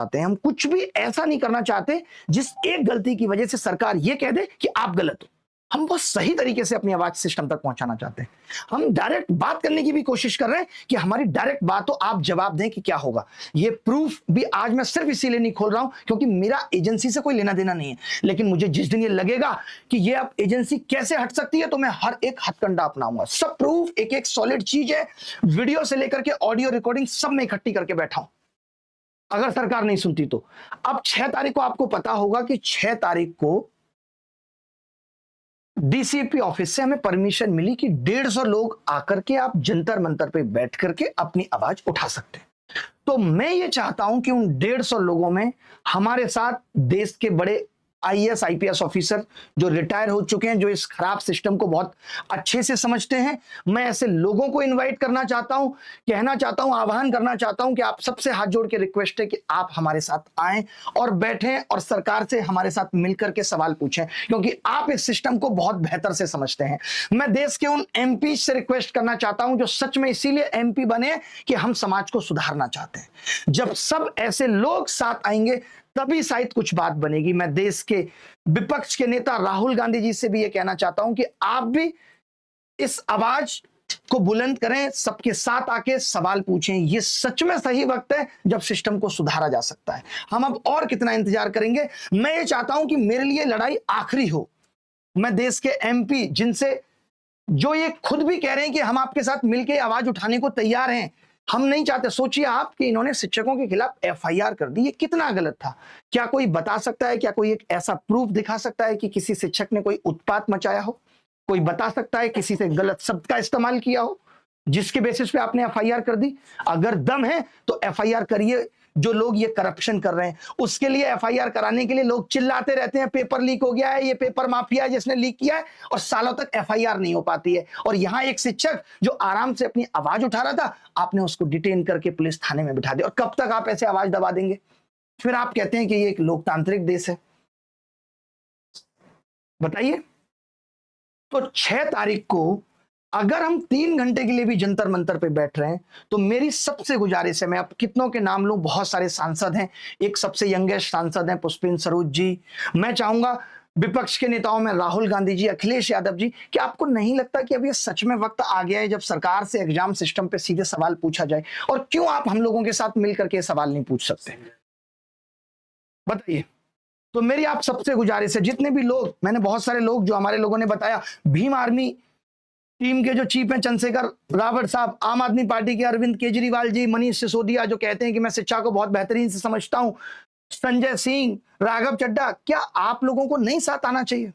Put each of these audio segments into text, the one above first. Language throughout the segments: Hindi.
चाहते हैं, हम कुछ भी ऐसा नहीं करना चाहते जिस एक गलती की वजह से सरकार ये कह दे कि आप गलत हो। हम बहुत सही तरीके से अपनी आवाज सिस्टम तक पहुंचाना चाहते हैं। हम डायरेक्ट बात करने की भी कोशिश कर रहे हैं कि हमारी डायरेक्ट बात हो, आप जवाब दें कि क्या होगा। ये प्रूफ भी आज मैं सिर्फ इसीलिए नहीं खोल रहा हूं क्योंकि मेरा एजेंसी से कोई लेना देना नहीं है, लेकिन मुझे जिस दिन ये लगेगा कि ये अब एजेंसी कैसे हट सकती है तो मैं हर एक हथकंडा अपनाऊंगा। सब प्रूफ एक एक सॉलिड चीज है, वीडियो से लेकर के ऑडियो रिकॉर्डिंग सब में इकट्ठी करके बैठा हूं। अगर सरकार नहीं सुनती तो अब 6 तारीख को आपको पता होगा कि 6 तारीख को डीसीपी ऑफिस से हमें परमिशन मिली कि 150 लोग आकर के आप जंतर मंतर पे बैठ करके अपनी आवाज उठा सकते हैं। तो मैं ये चाहता हूं कि उन 150 लोगों में हमारे साथ देश के बड़े आईएएस आईपीएस ऑफिसर जो रिटायर हो चुके हैं, जो इस खराब सिस्टम को बहुत अच्छे से समझते हैं, मैं ऐसे लोगों को इनवाइट करना चाहता हूं, कहना चाहता हूं, आह्वान करना चाहता हूं कि आप सबसे हाथ जोड़ के रिक्वेस्ट है कि आप हमारे साथ आएं और बैठें और सरकार से हमारे साथ मिलकर के सवाल पूछें, क्योंकि आप इस सिस्टम को बहुत बेहतर से समझते हैं। मैं देश के उन एमपी से रिक्वेस्ट करना चाहता हूं जो सच में इसीलिए एमपी बने कि हम समाज को सुधारना चाहते हैं। जब सब ऐसे लोग साथ आएंगे तभी शायद कुछ बात बनेगी। मैं देश के विपक्ष के नेता राहुल गांधी जी से भी यह कहना चाहता हूं कि आप भी इस आवाज को बुलंद करें, सबके साथ आके सवाल पूछें। ये सच में सही वक्त है जब सिस्टम को सुधारा जा सकता है। हम अब और कितना इंतजार करेंगे। मैं ये चाहता हूं कि मेरे लिए लड़ाई आखिरी हो। मैं देश के एमपी जिनसे जो ये खुद भी कह रहे हैं कि हम आपके साथ मिलकर आवाज उठाने को तैयार हैं, हम नहीं चाहते। सोचिए आप कि इन्होंने शिक्षकों के खिलाफ एफआईआर कर दी, ये कितना गलत था। क्या कोई बता सकता है, क्या कोई एक ऐसा प्रूफ दिखा सकता है कि किसी शिक्षक ने कोई उत्पात मचाया हो? कोई बता सकता है किसी से गलत शब्द का इस्तेमाल किया हो जिसके बेसिस पे आपने एफआईआर कर दी? अगर दम है तो एफआईआर करिए। जो लोग ये करप्शन कर रहे हैं उसके लिए एफआईआर कराने के लिए लोग चिल्लाते रहते हैं पेपर लीक हो गया है, ये पेपर माफिया है जिसने लीक किया है, और सालों तक एफआईआर नहीं हो पाती है। और यहां एक शिक्षक जो आराम से अपनी आवाज उठा रहा था, आपने उसको डिटेन करके पुलिस थाने में बिठा दिया। और कब तक आप ऐसे आवाज दबा देंगे? फिर आप कहते हैं कि ये एक लोकतांत्रिक देश है। बताइए। तो 6 तारीख को अगर हम 3 घंटे के लिए भी जंतर मंतर पे बैठ रहे हैं तो मेरी सबसे गुजारिश है, मैं अब कितनों के नाम लूं, बहुत सारे सांसद हैं। एक सबसे यंगेस्ट सांसद हैं पुष्पेंद्र सरोज जी। मैं चाहूंगा विपक्ष के नेताओं में राहुल गांधी जी, अखिलेश यादव जी, कि आपको नहीं लगता कि अब ये सच में वक्त आ गया है जब सरकार से एग्जाम सिस्टम पे सीधे सवाल पूछा जाए? और क्यों आप हम लोगों के साथ मिलकर के सवाल नहीं पूछ सकते? बताइए। तो मेरी आप सबसे गुजारिश है, जितने भी लोग, मैंने बहुत सारे लोग जो हमारे लोगों ने बताया, भीम आर्मी टीम के जो चीफ हैं चंद्रशेखर रावत साहब, आम आदमी पार्टी के अरविंद केजरीवाल जी, मनीष सिसोदिया जो कहते हैं कि मैं शिक्षा को बहुत बेहतरीन से समझता हूं, संजय सिंह, राघव चड्ढा, क्या आप लोगों को नहीं साथ आना चाहिए?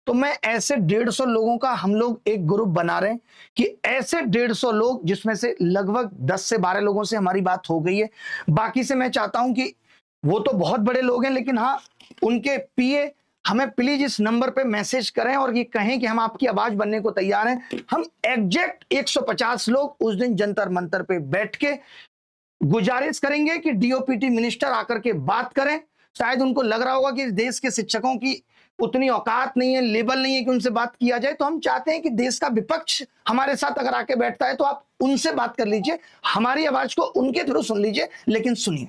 तो मैं ऐसे 150 लोगों का हम लोग एक ग्रुप बना रहे हैं कि ऐसे 150 लोग जिसमें से लगभग 10 से 12 लोगों से हमारी बात हो गई है। बाकी से मैं चाहता हूं कि वो तो बहुत बड़े लोग हैं, लेकिन हाँ, उनके पीए हमें प्लीज इस नंबर पे मैसेज करें और ये कहें कि हम आपकी आवाज बनने को तैयार हैं। हम एग्जैक्ट 150 लोग उस दिन जंतर मंतर पे बैठ के गुजारिश करेंगे कि डीओपीटी मिनिस्टर आकर के बात करें। शायद उनको लग रहा होगा कि देश के शिक्षकों की उतनी औकात नहीं है, लेवल नहीं है कि उनसे बात किया जाए। तो हम चाहते हैं कि देश का विपक्ष हमारे साथ अगर आके बैठता है तो आप उनसे बात कर लीजिए, हमारी आवाज को उनके थ्रू सुन लीजिए, लेकिन सुनिए,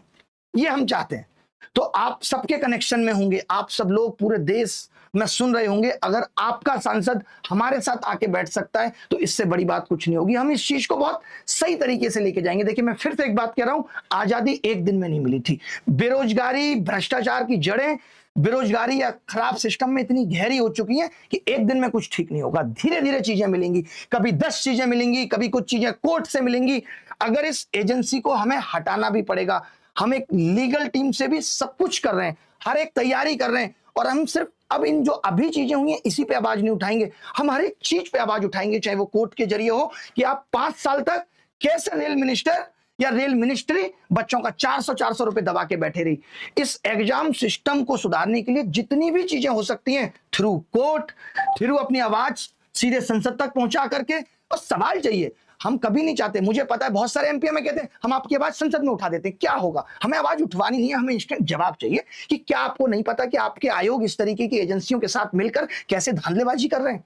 ये हम चाहते हैं। तो आप सबके कनेक्शन में होंगे, आप सब लोग पूरे देश में सुन रहे होंगे। अगर आपका सांसद हमारे साथ आके बैठ सकता है तो इससे बड़ी बात कुछ नहीं होगी। हम इस चीज को बहुत सही तरीके से लेके जाएंगे। देखिए, मैं फिर से एक बात कह रहा हूं, आजादी एक दिन में नहीं मिली थी। बेरोजगारी, भ्रष्टाचार की जड़ें, बेरोजगारी या खराब सिस्टम में इतनी गहरी हो चुकी हैं कि एक दिन में कुछ ठीक नहीं होगा। धीरे धीरे चीजें मिलेंगी, कभी 10 चीजें मिलेंगी, कभी कुछ चीजें कोर्ट से मिलेंगी। अगर इस एजेंसी को हमें हटाना भी पड़ेगा, हम एक लीगल टीम से भी सब कुछ कर रहे हैं, हर एक तैयारी कर रहे हैं। और हम सिर्फ अब इन जो अभी चीजें हुई हैं इसी पे आवाज नहीं उठाएंगे, हम हर एक चीज पे आवाज उठाएंगे, चाहे वो कोर्ट के जरिए हो कि आप 5 साल तक कैसे रेल मिनिस्टर या रेल मिनिस्ट्री बच्चों का 400 रुपए दबा के बैठे रही। इस एग्जाम सिस्टम को सुधारने के लिए जितनी भी चीजें हो सकती हैं, थ्रू कोर्ट, थ्रू अपनी आवाज सीधे संसद तक पहुंचा करके, और सवाल चाहिए। हम कभी नहीं चाहते, मुझे पता है बहुत सारे एमपी में कहते हैं हम आपकी आवाज संसद में उठा देते हैं। क्या होगा? हमें आवाज उठवानी नहीं है, हमें इंस्टेंट जवाब चाहिए कि क्या आपको नहीं पता कि आपके आयोग इस तरीके की एजेंसियों के साथ मिलकर कैसे धांधलेबाजी कर रहे हैं?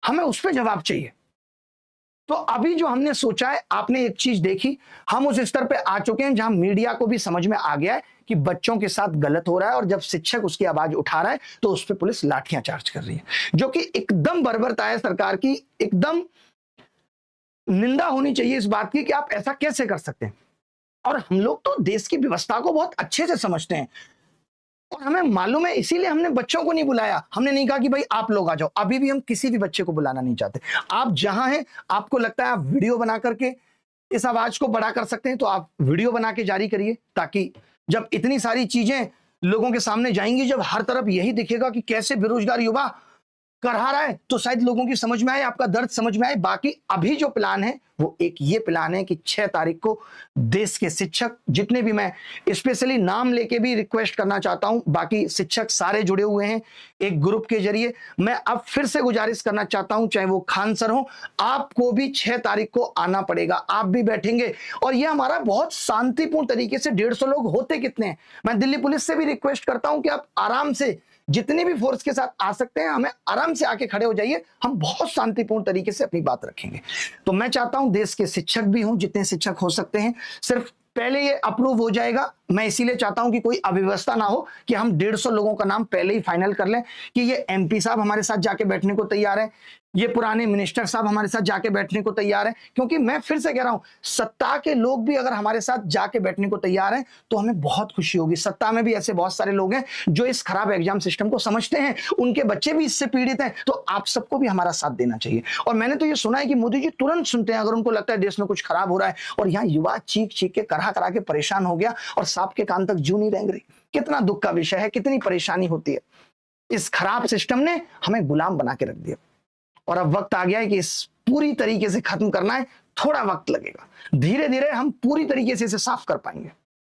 हमें उस पर जवाब चाहिए। तो अभी जो हमने सोचा है, आपने एक चीज देखी, हम उस स्तर पे आ चुके हैं जहां मीडिया को भी समझ में आ गया है कि बच्चों के साथ गलत हो रहा है, और जब शिक्षक उसकी आवाज उठा रहा है तो उस पर पुलिस लाठियां चार्ज कर रही है, जो कि एकदम बर्बरता है सरकार की। एकदम निंदा होनी चाहिए इस बात की कि आप ऐसा कैसे कर सकते हैं। और हम लोग तो देश की व्यवस्था को बहुत अच्छे से समझते हैं, और हमें मालूम है, इसीलिए हमने बच्चों को नहीं बुलाया। हमने नहीं कहा कि भाई आप लोग आ जाओ, अभी भी हम किसी भी बच्चे को बुलाना नहीं चाहते। आप जहां हैं, आपको लगता है आप वीडियो बना करके इस आवाज को बड़ा कर सकते हैं, तो आप वीडियो बना के जारी करिए, ताकि जब इतनी सारी चीजें लोगों के सामने जाएंगी, जब हर तरफ यही दिखेगा कि कैसे बेरोजगार युवा करहा रहा है, तो शायद लोगों की समझ में आए, आपका दर्द समझ में आए। बाकी अभी जो प्लान है वो एक ये प्लान है कि 6 तारीख को देश के शिक्षक जितने भी, मैं स्पेशली नाम लेके भी रिक्वेस्ट करना चाहता हूं, बाकी शिक्षक सारे जुड़े हुए हैं एक ग्रुप के जरिए। मैं अब फिर से गुजारिश करना चाहता हूं, चाहे वो खान सर हो, आपको भी 6 तारीख को आना पड़ेगा। आप भी बैठेंगे, और ये हमारा बहुत शांतिपूर्ण तरीके से, 150 लोग होते कितने हैं, मैं दिल्ली पुलिस से भी रिक्वेस्ट करता हूं कि आप आराम से जितने भी फोर्स के साथ आ सकते हैं, हमें आराम से आके खड़े हो जाइए, हम बहुत शांतिपूर्ण तरीके से अपनी बात रखेंगे। तो मैं चाहता हूं देश के शिक्षक भी हों, जितने शिक्षक हो सकते हैं, सिर्फ पहले ये अप्रूव हो जाएगा। मैं इसीलिए चाहता हूं कि कोई अव्यवस्था ना हो कि हम 150 लोगों का नाम पहले ही फाइनल कर लें कि ये एमपी साहब हमारे साथ जाके बैठने को तैयार है, ये पुराने मिनिस्टर साहब हमारे साथ जाके बैठने को तैयार है। क्योंकि मैं फिर से कह रहा हूं, सत्ता के लोग भी अगर हमारे साथ जाके बैठने को तैयार हैं तो हमें बहुत खुशी होगी। सत्ता में भी ऐसे बहुत सारे लोग हैं जो इस खराब एग्जाम सिस्टम को समझते हैं, उनके बच्चे भी इससे पीड़ित हैं, तो आप सबको भी हमारा साथ देना चाहिए। और मैंने तो ये सुना है कि मोदी जी तुरंत सुनते हैं अगर उनको लगता है देश में कुछ खराब हो रहा है, और यहाँ युवा चीख चीख के करा करा के परेशान हो गया और सांप के कान तक जू नहीं रेंग रही। कितना दुख का विषय है, कितनी परेशानी होती है। इस खराब सिस्टम ने हमें गुलाम बना के रख दिया, और अब वक्त आ गया है कि इस पूरी तरीके से खत्म करना है। थोड़ा वक्त लगेगा, धीरे धीरे हम पूरी तरीके से इसे साफ कर पाएंगे।